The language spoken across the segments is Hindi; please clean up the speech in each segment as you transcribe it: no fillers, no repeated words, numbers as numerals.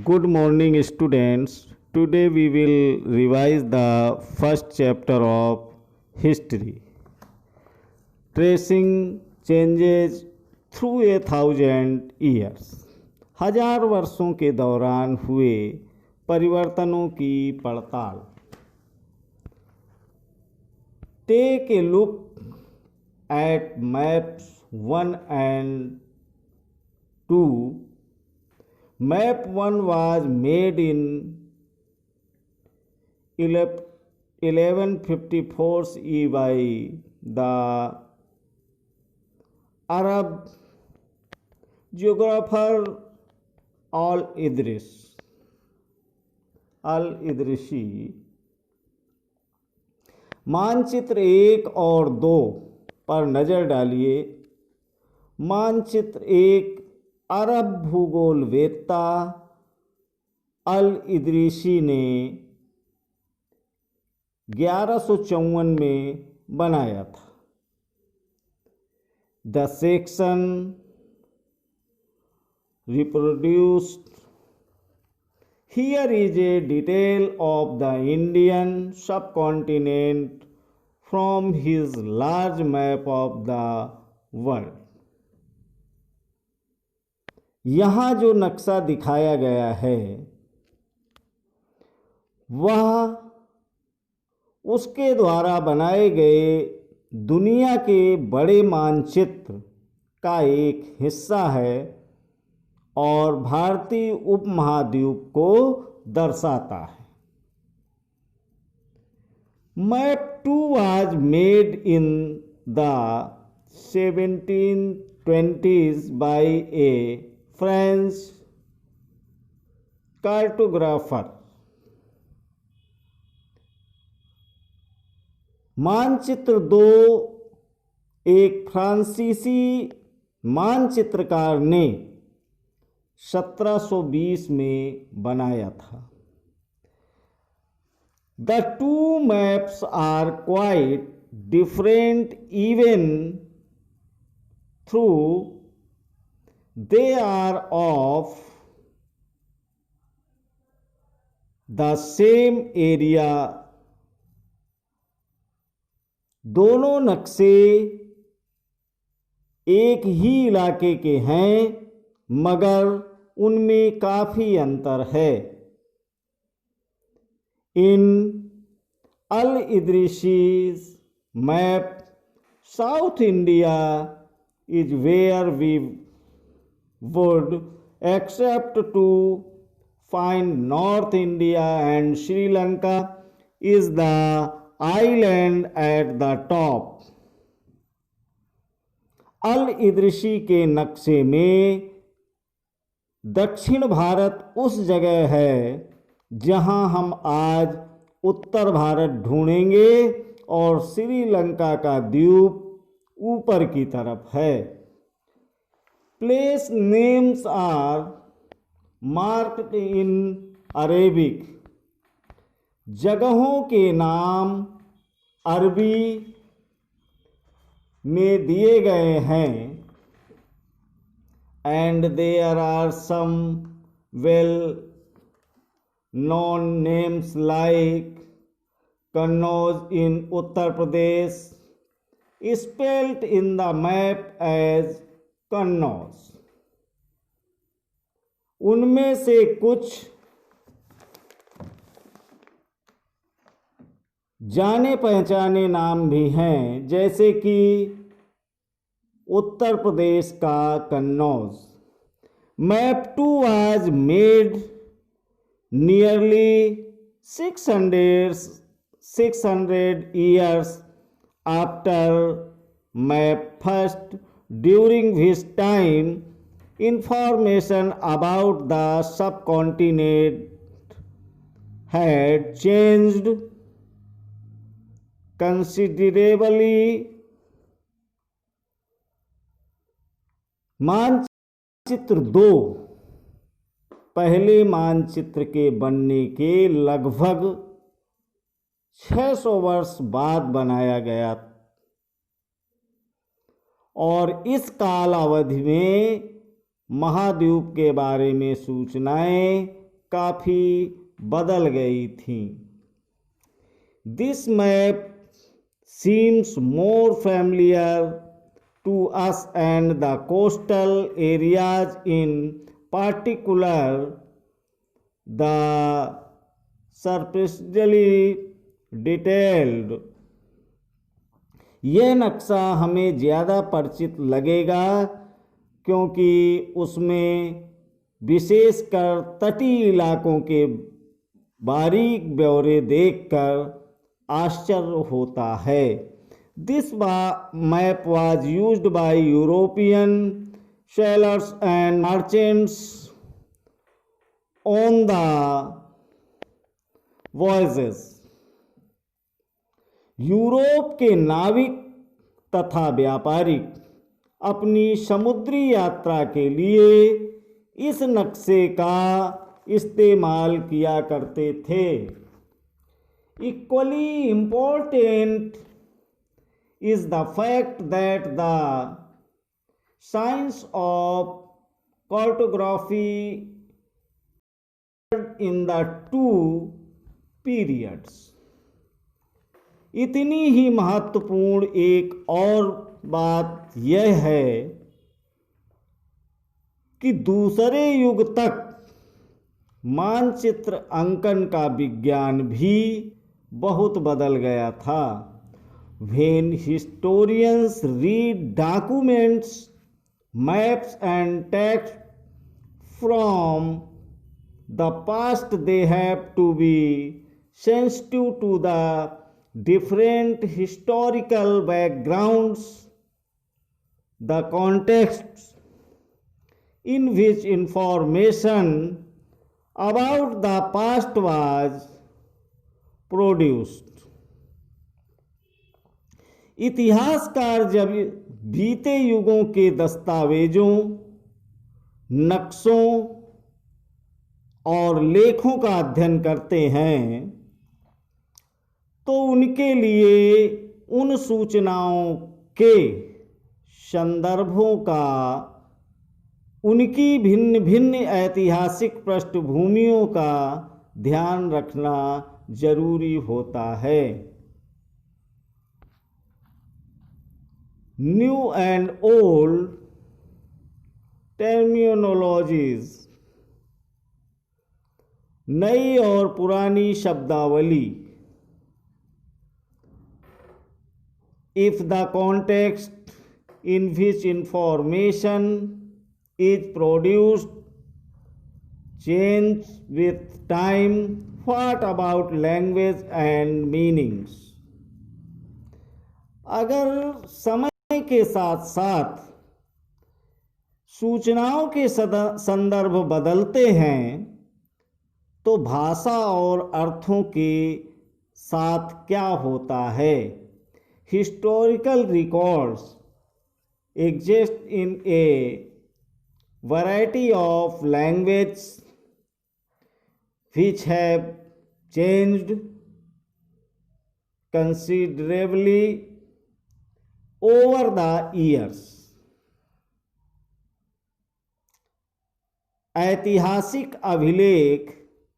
Good morning, students. Today we will revise the first chapter of history. Tracing changes through 1,000 years. 1000 वर्षों के दौरान हुए परिवर्तनों की पड़ताल. Take a look at maps 1 and 2. Map 1 was made in 1154 CE by the Arab geographer Al-Idrisi. मानचित्र 1 और 2 पर नज़र डालिए. मानचित्र 1 अरब भूगोलवेत्ता अल इदरीसी ने 1154 में बनाया था. The section reproduced here is a detail of the Indian subcontinent from his large map of the world. यहाँ जो नक्शा दिखाया गया है वह उसके द्वारा बनाए गए दुनिया के बड़े मानचित्र का एक हिस्सा है और भारतीय उपमहाद्वीप को दर्शाता है. Map 2 was made in the 1720s by a French cartographer. मानचित्र 2 एक फ्रांसीसी मानचित्रकार ने 1720 में बनाया था. The two maps are quite different even though they are of the same area. दोनों नक्शे एक ही इलाके के हैं मगर उनमें काफ़ी अंतर है. In Al-Idrisi's map, South India is where we would accept to find North India and Sri Lanka is the island at the top. अल-इदरीसी के नक्शे में दक्षिण भारत उस जगह है जहां हम आज उत्तर भारत ढूंढेंगे और श्रीलंका का द्वीप ऊपर की तरफ है. Place names are marked in Arabic. जगहों के नाम अरबी में दिए गए हैं. And there are some well known names like Kannauj in Uttar Pradesh spelled in the map as Kannauj. उनमें से कुछ जाने पहचाने नाम भी हैं जैसे कि उत्तर प्रदेश का Kannauj. Map 2 was made nearly 600 years after map first, during which time information about the subcontinent had changed considerably. मानचित्र 2 पहले मानचित्र के बनने के लगभग 600 वर्ष बाद बनाया गया और इस काल अवधि में महाद्वीप के बारे में सूचनाएं काफ़ी बदल गई थीं। This map seems more familiar to us and the coastal areas in particular, the superficially detailed। यह नक्शा हमें ज़्यादा परिचित लगेगा क्योंकि उसमें विशेषकर तटीय इलाकों के बारीक ब्यौरे देखकर आश्चर्य होता है। This map was used by European sellers and merchants on the voyages. Europe के नाविक तथा व्यापारी अपनी समुद्री यात्रा के लिए इस नक्शे का इस्तेमाल किया करते थे। Equally important is the fact that the science of cartography in the two periods। इतनी ही महत्वपूर्ण एक और बात यह है कि दूसरे युग तक मानचित्र अंकन का विज्ञान भी बहुत बदल गया था। When historians read documents, maps and text from the past, they have to be sensitive to the different historical backgrounds, the contexts in which information about the past was produced. इतिहासकार जब बीते युगों के दस्तावेजों, नक्शों और लेखों का अध्ययन करते हैं तो उनके लिए उन सूचनाओं के संदर्भों का उनकी भिन्न भिन्न ऐतिहासिक पृष्ठभूमियों का ध्यान रखना जरूरी होता है। न्यू एंड ओल्ड टर्मिनोलॉजीज, नई और पुरानी शब्दावली। If the context in which information is produced change with time, What about language and meanings? अगर समय के साथ साथ सूचनाओं के संदर्भ बदलते हैं तो भाषा और अर्थों के साथ क्या होता है? Historical records exist in a variety of languages which have changed considerably over the years। ऐतिहासिक अभिलेख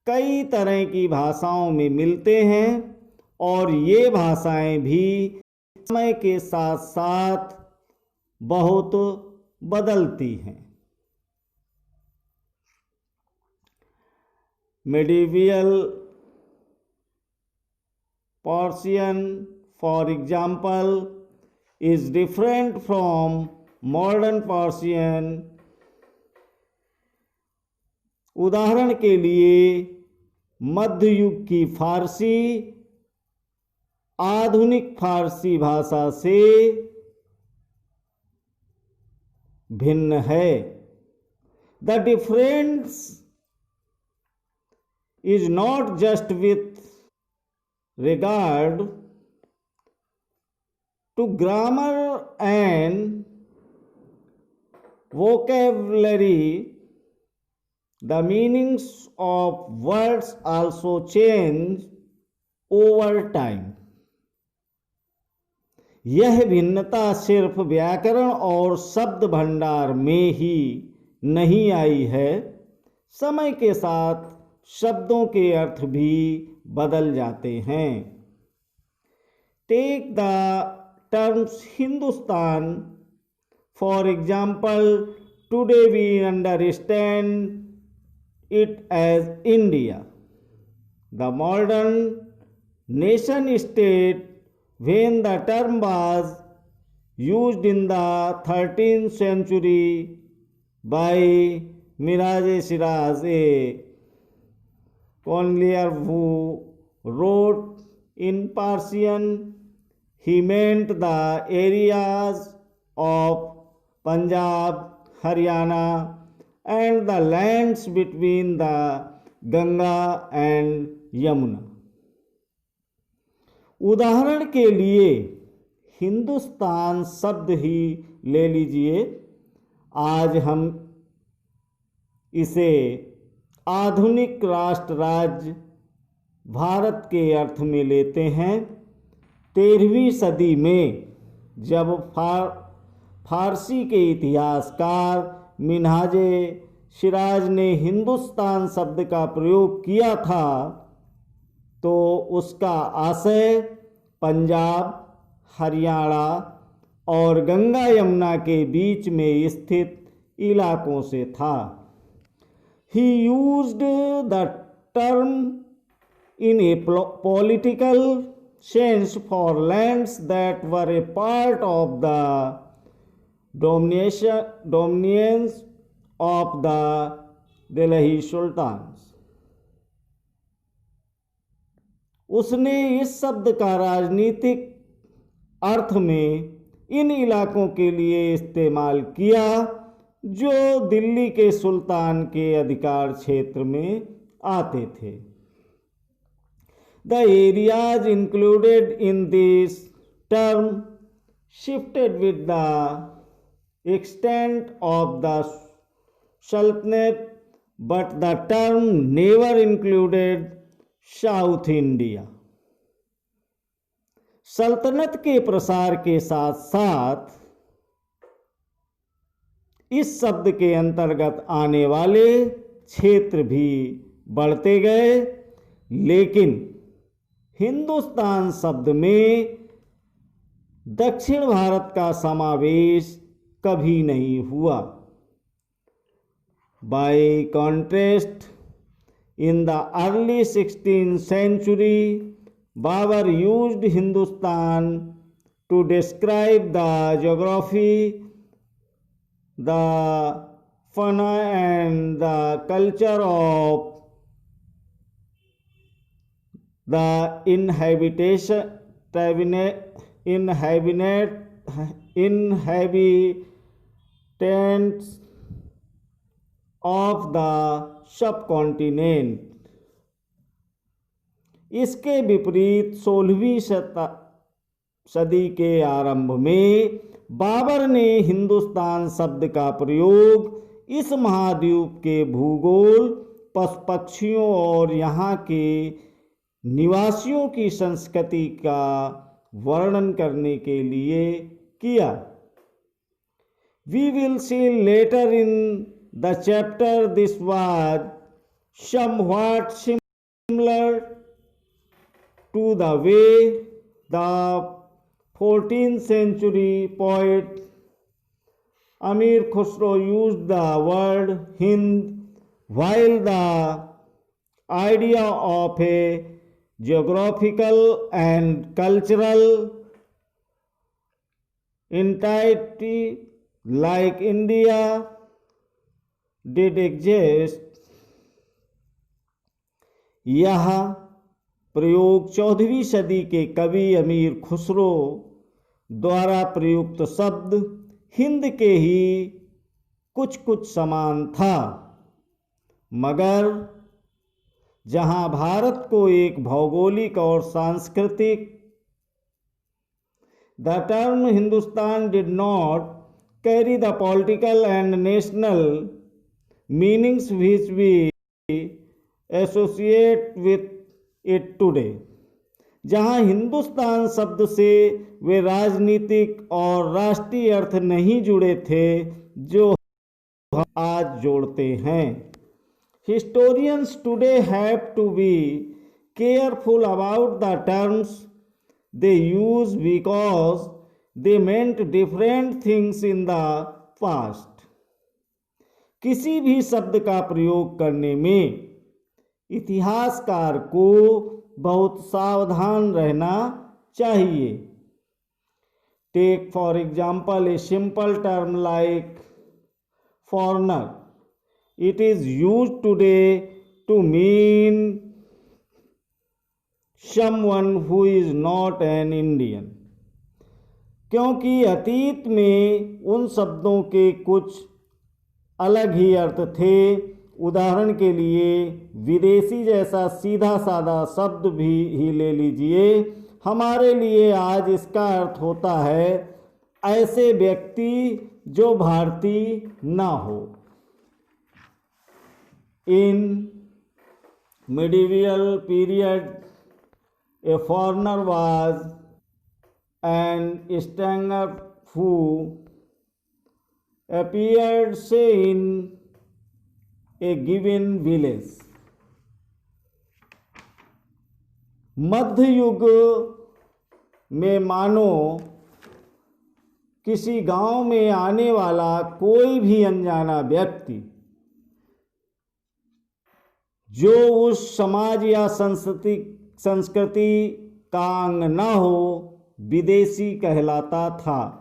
कई तरह की भाषाओं में मिलते हैं और ये भाषाएं भी समय के साथ साथ बहुत बदलती हैं। Medieval Persian, for example, is different from modern Persian। उदाहरण के लिए मध्य युग की फारसी आधुनिक फारसी भाषा से भिन्न है। The difference is not just with regard to grammar and vocabulary, the meanings of words also change over time। यह भिन्नता सिर्फ व्याकरण और शब्द भंडार में ही नहीं आई है, समय के साथ शब्दों के अर्थ भी बदल जाते हैं। Take the terms Hindustan for example, today we understand it as India, the modern nation state. When the term was used in the 13th century by Miraj Shiraz, a colonier who wrote in Persian, he meant the areas of Punjab, Haryana, and the lands between the Ganga and Yamuna. उदाहरण के लिए हिंदुस्तान शब्द ही ले लीजिए। आज हम इसे आधुनिक राष्ट्र राज्य भारत के अर्थ में लेते हैं। 13वीं सदी में जब फारसी के इतिहासकार मिन्हाजे शिराज ने हिंदुस्तान शब्द का प्रयोग किया था तो उसका आशय पंजाब, हरियाणा और गंगा यमुना के बीच में स्थित इलाकों से था। He used the term in a political sense for lands that were a part of the dominions of the Delhi Sultans। उसने इस शब्द का राजनीतिक अर्थ में इन इलाकों के लिए इस्तेमाल किया जो दिल्ली के सुल्तान के अधिकार क्षेत्र में आते थे। The areas included in this term shifted with the extent of the Sultanate, but the term never included South India। सल्तनत के प्रसार के साथ साथ इस शब्द के अंतर्गत आने वाले क्षेत्र भी बढ़ते गए, लेकिन हिंदुस्तान शब्द में दक्षिण भारत का समावेश कभी नहीं हुआ। By contrast, in the early 16th century, Babur used Hindustan to describe the geography, the fauna and the culture of the inhabitants of the subcontinent। इसके विपरीत 16वीं सदी के आरंभ में बाबर ने हिंदुस्तान शब्द का प्रयोग इस महाद्वीप के भूगोल, पशु पक्षियों और यहाँ के निवासियों की संस्कृति का वर्णन करने के लिए किया। We will see later in the chapter this was somewhat similar to the way the 14th century poet Amir Khusro used the word Hind, while the idea of a geographical and cultural entity like India did exist। यह प्रयोग 14वीं सदी के कवि अमीर खुसरो द्वारा प्रयुक्त शब्द हिंद के ही कुछ कुछ समान था, मगर जहां भारत को एक भौगोलिक और सांस्कृतिक The term Hindustan did not carry the political and national meanings which we associate with it today। जहां हिंदुस्तान शब्द से वे राजनीतिक और राष्ट्रीय अर्थ नहीं जुड़े थे जो हम आज जोड़ते हैं। Historians today have to be careful about the terms they use because they meant different things in the past. किसी भी शब्द का प्रयोग करने में इतिहासकार को बहुत सावधान रहना चाहिए. Take for example a simple term like foreigner. It is used today to mean someone who is not an Indian. क्योंकि अतीत में उन शब्दों के कुछ अलग ही अर्थ थे. उदाहरण के लिए विदेशी जैसा सीधा साधा शब्द भी ही ले लीजिए. हमारे लिए आज इसका अर्थ होता है ऐसे व्यक्ति जो भारतीय ना हो. इन medieval period, a foreigner was an stranger who appeared, say, in a given village. मध्य युग में मानो किसी गांव में आने वाला कोई भी अनजाना व्यक्ति जो उस समाज या संस्कृति का अंग न हो विदेशी कहलाता था.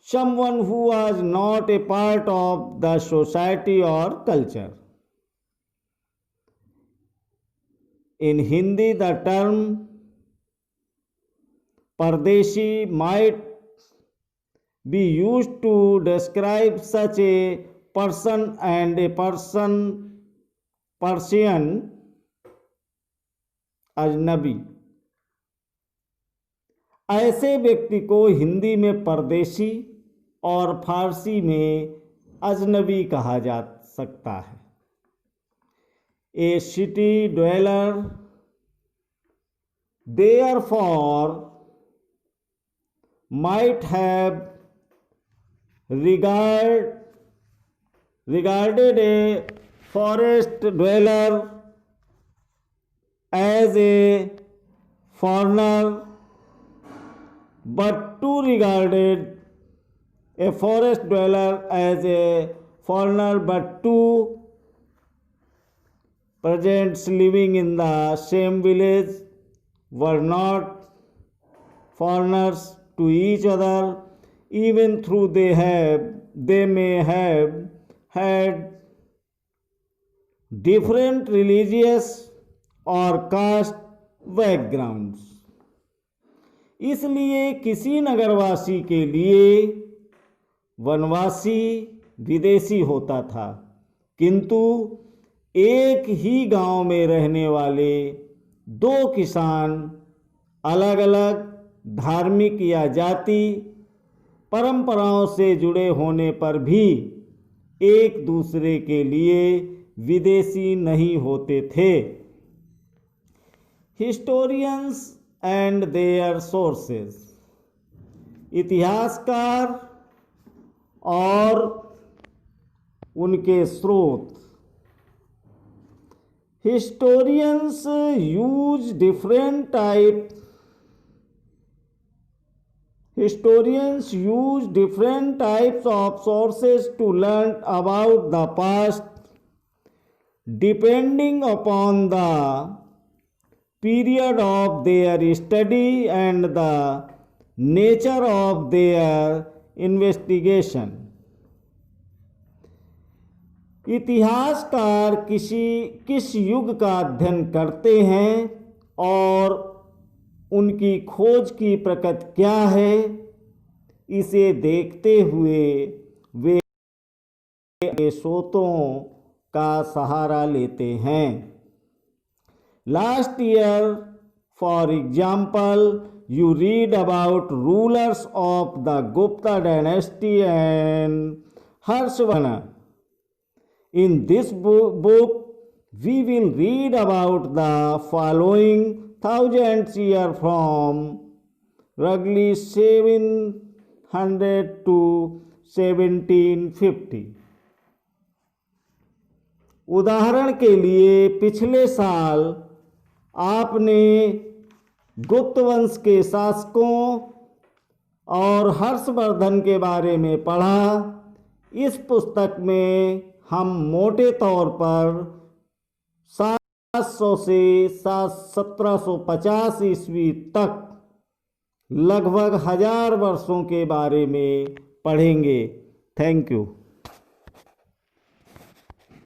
Someone who was not a part of the society or culture. In Hindi, the term Pardeshi might be used to describe such a person, and a Persian अजनबी. ऐसे व्यक्ति को हिंदी में परदेशी और फारसी में अजनबी कहा जा सकता है. A city dweller therefore might have regarded a forest dweller as a foreigner, but to regarded a forest dweller as a foreigner, but to peasants living in the same village were not foreigners to each other, even though they may have had different religious or caste backgrounds. इसलिए किसी नगरवासी के लिए वनवासी विदेशी होता था, किंतु एक ही गांव में रहने वाले दो किसान अलग अलग धार्मिक या जाति परंपराओं से जुड़े होने पर भी एक दूसरे के लिए विदेशी नहीं होते थे. Historians and their sources. इतिहासकार और उनके स्रोत. Historians use different types of sources to learn about the past, depending upon the period of their study and the nature of their investigation. इतिहासकार किस युग का अध्ययन करते हैं और उनकी खोज की प्रकृति क्या है, इसे देखते हुए वे स्रोतों का सहारा लेते हैं. Last year for example you read about rulers of the Gupta dynasty and Harshvardhana. In this book, we will read about the following thousands years from roughly 700 to 1750. उदाहरण के लिए पिछले साल आपने गुप्त वंश के शासकों और हर्षवर्धन के बारे में पढ़ा। इस पुस्तक में हम मोटे तौर पर 700 से 1750 ईस्वी तक लगभग 1000 वर्षों के बारे में पढ़ेंगे। Thank you.